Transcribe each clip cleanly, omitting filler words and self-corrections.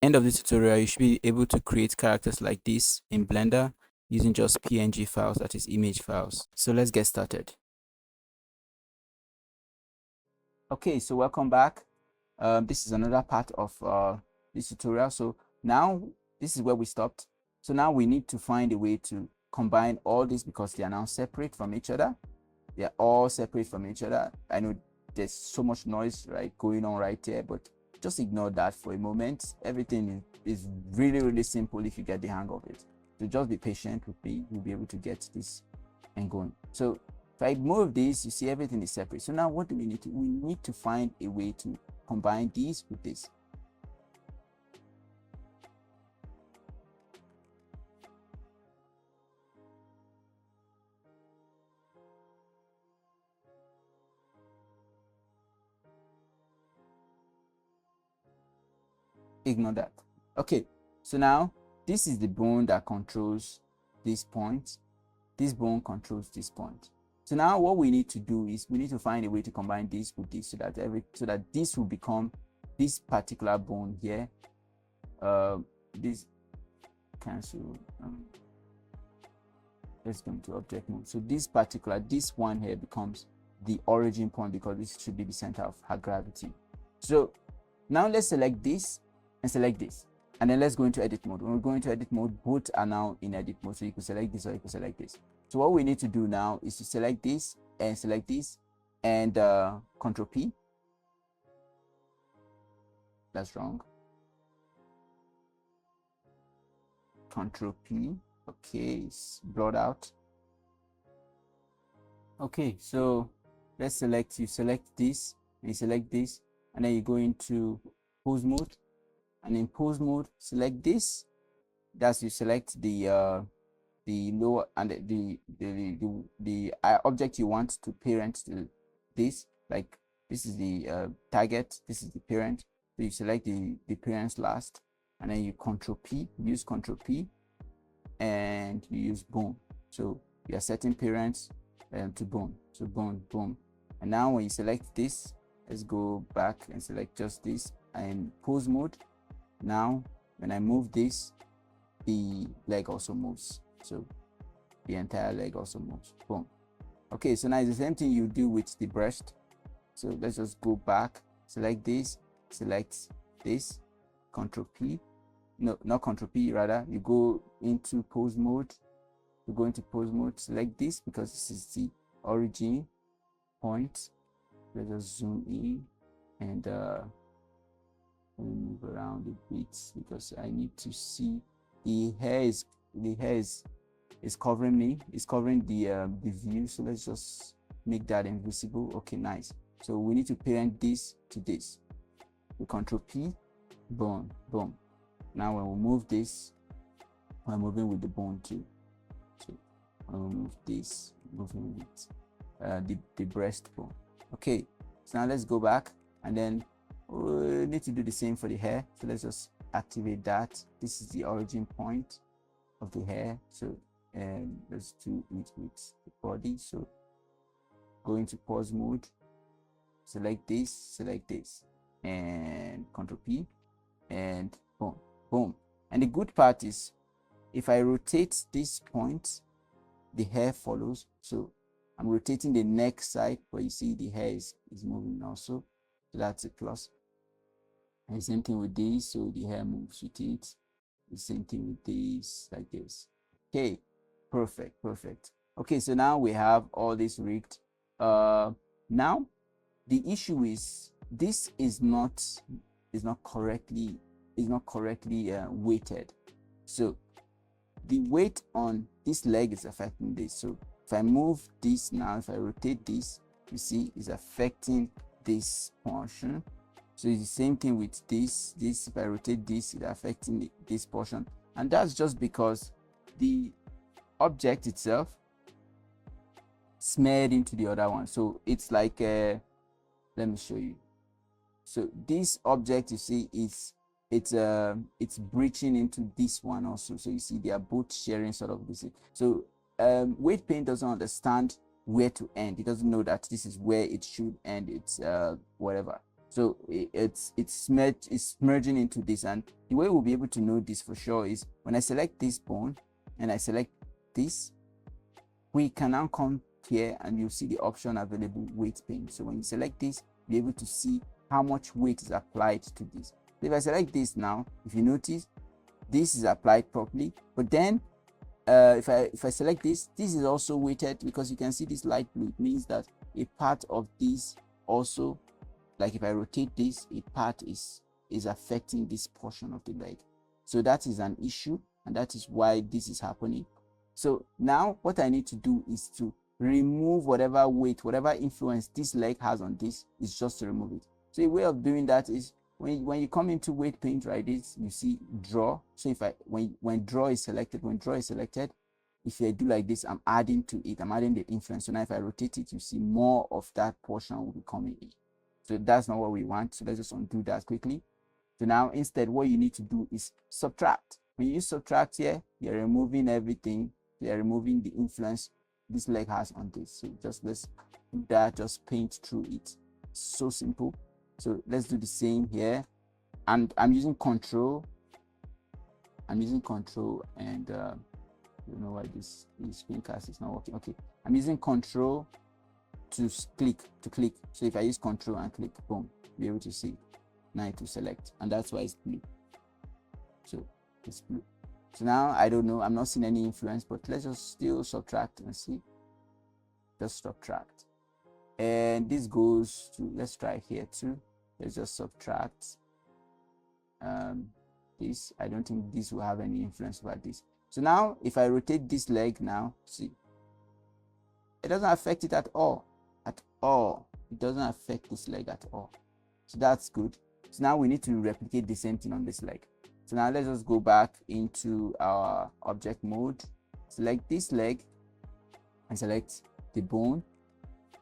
end of this tutorial, you should be able to create characters like this in Blender using just PNG files, that is image files. So let's get started. Okay, so welcome back. This is another part of this tutorial. So now this is where we stopped. So now we need to find a way to combine all this because they are now separate from each other. They are all separate from each other. I know there's so much noise going on right there, but just ignore that for a moment. Everything is really simple if you get the hang of it. So just be patient with me. You'll be able to get this and going. So if I move this, you see everything is separate. So now what do we need to? We need to find a way to combine these with this. Ignore that. Okay, so now this is the bone that controls this point. This bone controls this point. So now what we need to do is we need to find a way to combine this with this so that this will become this particular bone here. This cancel. Let's go into object mode. So this one here becomes the origin point because this should be the center of her gravity. So now let's select this and select this, and then let's go into edit mode. When we go into edit mode, both are now in edit mode, so you can select this or you can select this. So what we need to do now is to select this and select this and Control P. That's wrong. Control P. Okay, it's blurred out. Okay, so let's select, you select this and you select this, and then you go into pose mode, and in pose mode select this. That's, you select the lower and the object you want to parent to this. Like this is the target, this is the parent, so you select the parents last, and then you Control P, use Control P, and you use bone. So you are setting parents to bone, so bone, boom. And now when you select this, let's go back and select just this and pose mode. Now when I move this, the leg also moves, so the entire leg also moves. Boom. Okay, so now it's the same thing you do with the breast. So let's just go back, select this, Control P, no, not Control P, rather you go into pose mode. You go into pose mode, select this because this is the origin point. Let's just zoom in and move around a bit because I need to see the hair is covering me, it's covering the view. So let's just make that invisible. Okay, nice. So we need to parent this to this. We Control P, bone, boom. Now when we move this, we're moving with the bone too. So when we move this, moving with the breastbone. Okay, so now let's go back, and then we need to do the same for the hair. So let's just activate that. This is the origin point of the hair. So let's do it with the body. So go into pause mode, select this, and Control P, and boom, boom. And the good part is, if I rotate this point, the hair follows. So I'm rotating the neck side, but you see the hair is moving also. So that's a plus. And same thing with this, so the hair moves with it. The same thing with this, like this. Okay, perfect. Okay, so now we have all this rigged. Now the issue is this is not correctly weighted. So the weight on this leg is affecting this. So if I move this now, if I rotate this, you see it's affecting this portion. So it's the same thing with this. If I rotate this, it's affecting this portion, and that's just because the object itself smeared into the other one. So it's like let me show you. So this object, you see, it's breaching into this one also. So you see they are both sharing sort of this. So weight paint doesn't understand where to end. It doesn't know that this is where it should end. It's whatever. So it's merging into this. And the way we'll be able to know this for sure is when I select this bone and I select this, we can now come here and you'll see the option available, weight paint. So when you select this, you'll be able to see how much weight is applied to this. So if I select this now, if you notice, this is applied properly. But then if I select this is also weighted, because you can see this light blue. It means that a part of this also, like if I rotate this, a part is affecting this portion of the leg. So that is an issue, and that is why this is happening. So now what I need to do is to remove whatever weight, whatever influence this leg has on this, is just to remove it. So a way of doing that is when you come into weight paint, right, this you see draw. So if when draw is selected, if I do like this, I'm adding to it, I'm adding the influence. So now if I rotate it, you see more of that portion will be coming in. So that's not what we want. So let's just undo that quickly. So now instead, what you need to do is subtract. When you use subtract here, you're removing everything. You're removing the influence this leg has on this. So let's do that, just paint through it. So simple. So let's do the same here. And I'm using control. And I don't know why this screencast is not working. Okay, I'm using control to click. So if I use control and click, boom, be able to see. Now to select, and that's why it's blue. So it's blue. So now I don't know, I'm not seeing any influence, but let's just still subtract and see. Just subtract. And this goes to, let's try here too. Let's just subtract this. I don't think this will have any influence over this. So now if I rotate this leg now, see, it doesn't affect it at all. It doesn't affect this leg at all. So that's good. So now we need to replicate the same thing on this leg. So now let's just go back into our object mode, select this leg and select the bone.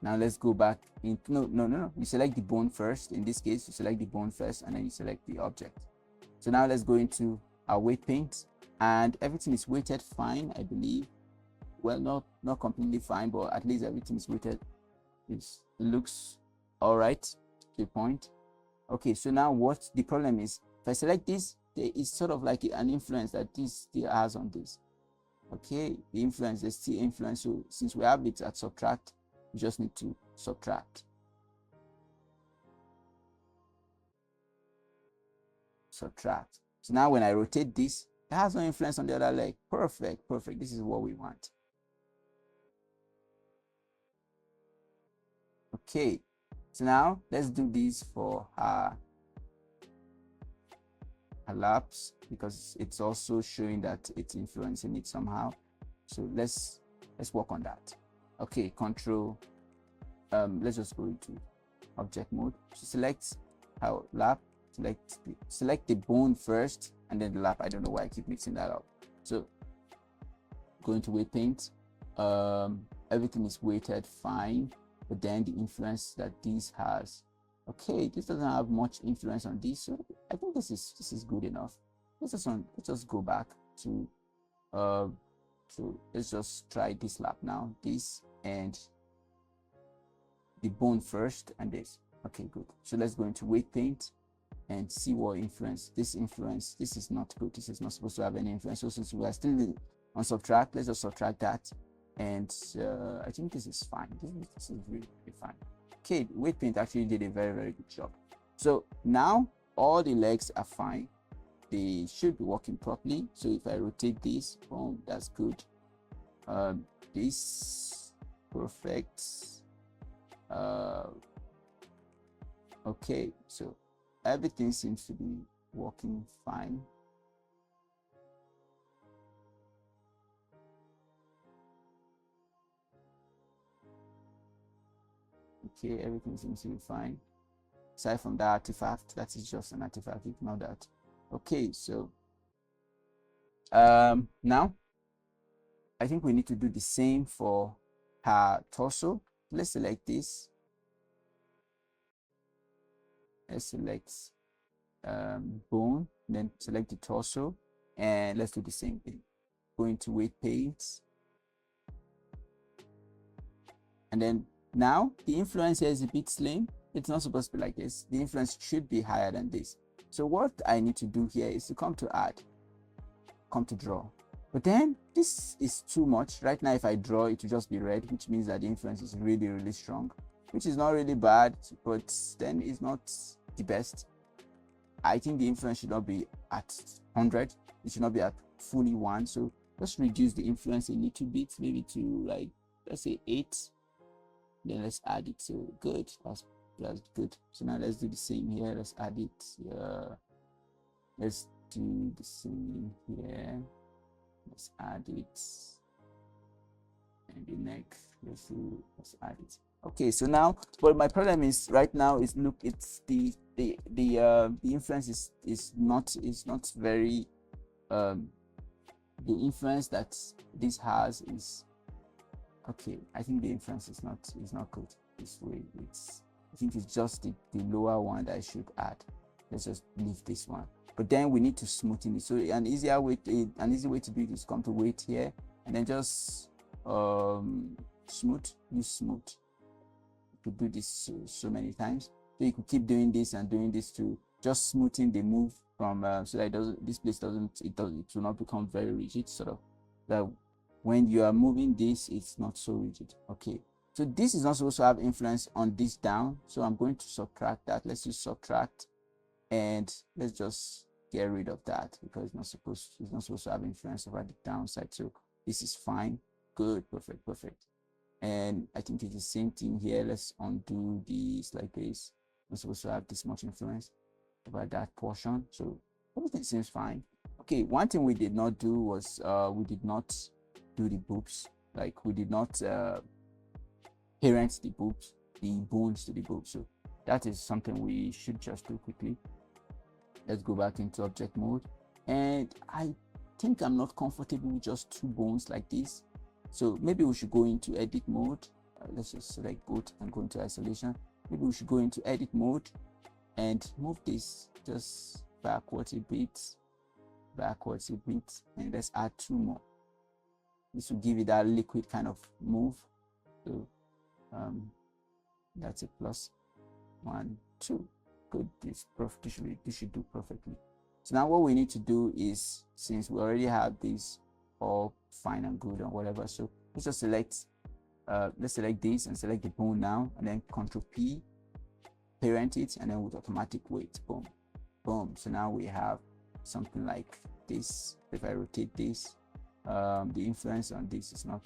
Now let's go back into, no, you select the bone first. In this case, you select the bone first and then you select the object. So now let's go into our weight paint, and everything is weighted fine, I believe. Well, not completely fine, but at least everything is weighted. It looks all right to a point. Okay, so now what the problem is, if I select this, there is sort of like an influence that this still has on this. Okay, the influence, there's still influence. So since we have it at subtract, we just need to subtract. Subtract. So now when I rotate this, it has no influence on the other leg. Perfect. This is what we want. Okay, so now let's do this for her laps, because it's also showing that it's influencing it somehow. So let's work on that. Okay, control, let's just go into object mode. So select our lap, select the bone first and then the lap. I don't know why I keep mixing that up. So go into weight paint. Everything is weighted fine, but then the influence that this has, okay, this doesn't have much influence on this, so I think this is good enough. Let's just go back to so let's just try this lap now, this and the bone first and this. Okay, good. So let's go into weight paint and see what influence. This is not good. This is not supposed to have any influence. So since we are still on subtract, let's just subtract that, and I think this is fine. This is really fine. Okay, weight paint actually did a very good job. So now all the legs are fine. They should be working properly. So if I rotate this, boom, that's good. This, perfect. Okay, so everything seems to be working fine. Okay, everything seems to be fine. Aside from the artifact, that is just an artifact, ignore that. Okay, so now I think we need to do the same for her torso. Let's select this. Let's select bone, then select the torso, and let's do the same thing. Go into weight paint, and then now the influence here is a bit slim. It's not supposed to be like this. The influence should be higher than this. So what I need to do here is to come to add, come to draw. But then this is too much. Right now, if I draw, it will just be red, which means that the influence is really, really strong, which is not really bad, but then it's not the best. I think the influence should not be at 100. It should not be at fully 1. So let's reduce the influence a little bit, maybe to like, let's say 8. Then let's add it. So good. That's good. So now let's do the same here. Let's add it. Let's do the same here. Let's add it. And the neck. Let's add it. Okay, so now, but my problem is right now is, look, it's the influence is not very the influence that this has is okay. I think the influence is not good this way. I think it's just the lower one that I should add. Let's just leave this one, but then we need to smoothen it. So an easy way to do it is come to weight here and then just use smooth to do this so many times. So you could keep doing this and doing this to just smoothing the move from so that this place it will not become very rigid, sort of, that when you are moving this, it's not so rigid. Okay, so this is not supposed to have influence on this down, so I'm going to subtract that. Let's use subtract and let's just get rid of that because it's not supposed to have influence over the downside. So this is fine. Good, perfect. And I think it's the same thing here. Let's undo this like this. Not supposed to have this much influence over that portion. So everything seems fine. Okay, one thing we did not do was we did not do the boobs. Like we did not parent the bones to the boobs. So that is something we should just do quickly. Let's go back into object mode. And I think I'm not comfortable with just 2 bones like this. So maybe we should go into edit mode. Let's just select both and go into isolation. Maybe we should go into edit mode and move this just backwards a bit, and let's add 2 more. This will give it that liquid kind of move. So that's a plus 1, 2. Good. This should do perfectly. So now what we need to do is, since we already have this all fine and good and whatever, so let's just select this and select the bone now, and then Ctrl P, parent it, and then with automatic weight, boom. So now we have something like this. If I rotate this, the influence on this is not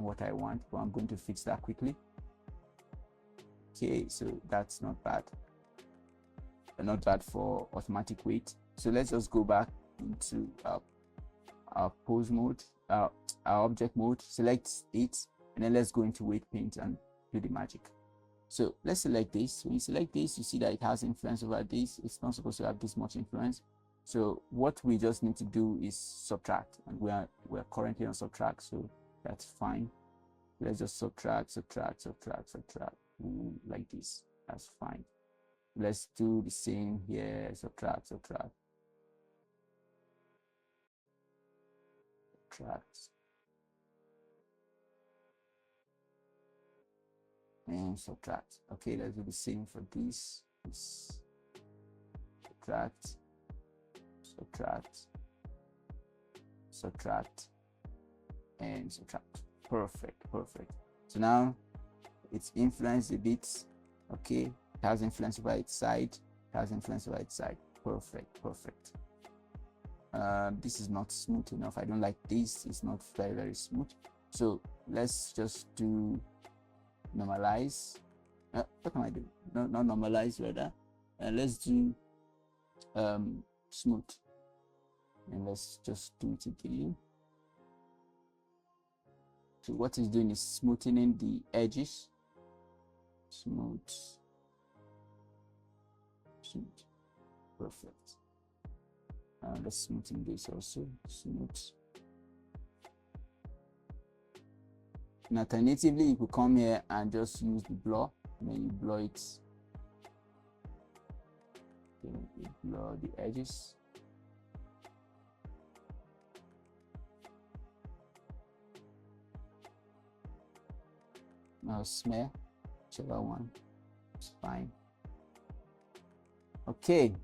what I want, but I'm going to fix that quickly. Okay, so that's not bad for automatic weight. So let's just go back into our pose mode, our object mode, select it, and then let's go into weight paint and do the magic. So let's select this. When you select this, you see that it has influence over this. It's not supposed to have this much influence. So what we just need to do is subtract, and we're currently on subtract, so that's fine. Let's just subtract like this. That's fine. Let's do the same here. Subtract and subtract. Okay, let's do the same for this. Subtract and subtract. Perfect. So now it's influenced a bit. Okay, it has influence over its side. Perfect. This is not smooth enough. I don't like this. It's not very smooth. So let's just do normalize. What am I doing? No, not normalize, rather. Let's do smooth, and let's just do it again. So what it's doing is smoothing the edges. Smooth. Perfect. Let's smoothen this also. Smooth. And alternatively, you could come here and just use the blur, and then you blur it. Okay, you blur the edges. Now smear, whichever one, it's fine. Okay,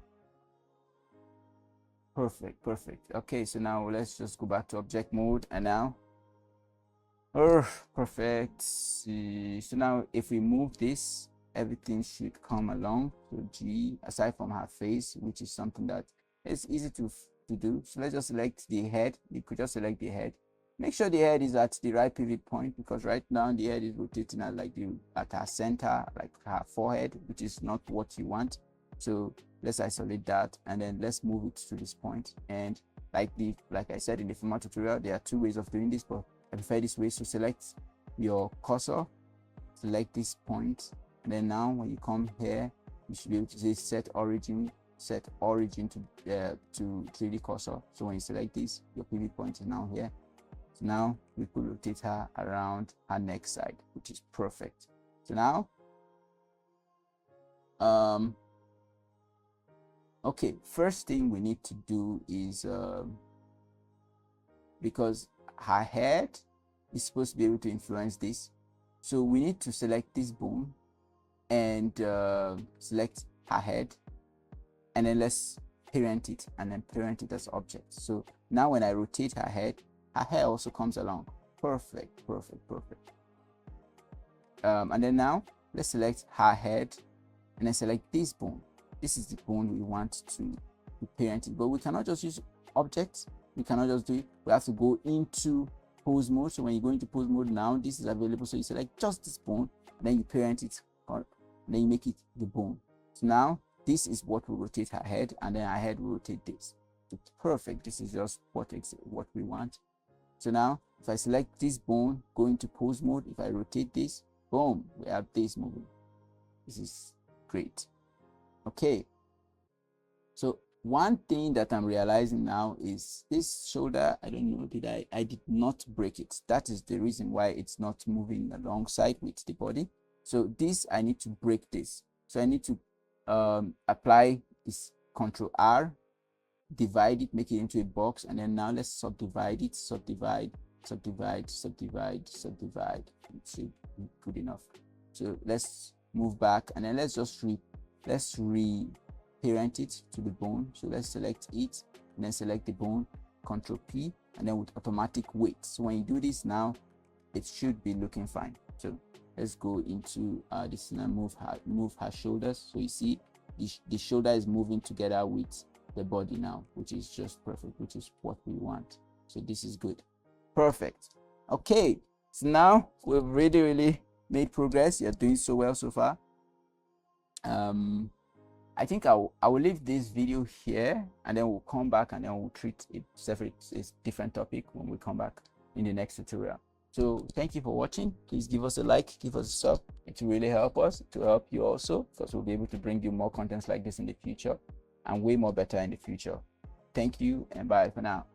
perfect. Okay, so now let's just go back to object mode, and now perfect. So now if we move this, everything should come along. So G, aside from her face, which is something that is easy to do. So let's just select the head. You could just select the head. Make sure the head is at the right pivot point, because right now the head is rotating at her center, like her forehead, which is not what you want. So let's isolate that, and then let's move it to this point. And like I said in the former tutorial, there are two ways of doing this, but I prefer this way. So select your cursor, select this point, and then now when you come here, you should be able to say set origin to 3D cursor. So when you select this, your pivot point is now here. So now we could rotate her around her neck side, which is perfect. So now okay, first thing we need to do is because her head is supposed to be able to influence this, so we need to select this bone and select her head, and then let's parent it, and then parent it as object. So now when I rotate her head, her hair also comes along. Perfect. And then now let's select her head, and then select this bone. This is the bone we want to parent it, but we cannot just use objects. We cannot just do it. We have to go into pose mode. So when you go into pose mode, now this is available. So you select just this bone, and then you parent it, or then you make it the bone. So now this is what will rotate her head, and then her head will rotate this. It's perfect. This is just what we want. So now if I select this bone, go into pose mode, if I rotate this, boom, we have this moving. This is great. Okay, so one thing that I'm realizing now is this shoulder, I don't know, I did not break it. That is the reason why it's not moving alongside with the body. So this, I need to break this. So I need to apply this Control R, divide it, make it into a box, and then now let's subdivide it. Subdivide. It should be good enough. So let's move back, and then let's re-parent it to the bone. So let's select it, and then select the bone, Control P, and then with automatic weight. So when you do this now, it should be looking fine. So let's go into this and move her shoulders. So you see the shoulder is moving together with the body now, which is just perfect, which is what we want. So this is good. Perfect. Okay, so now we've really made progress. You're doing so well so far. I think I will leave this video here, and then we'll come back, and then we'll treat it separate, a different topic when we come back in the next tutorial. So thank you for watching. Please give us a like, give us a sub. It will really help us, to help you also, because we'll be able to bring you more contents like this in the future, and way more better in the future. Thank you, and bye for now.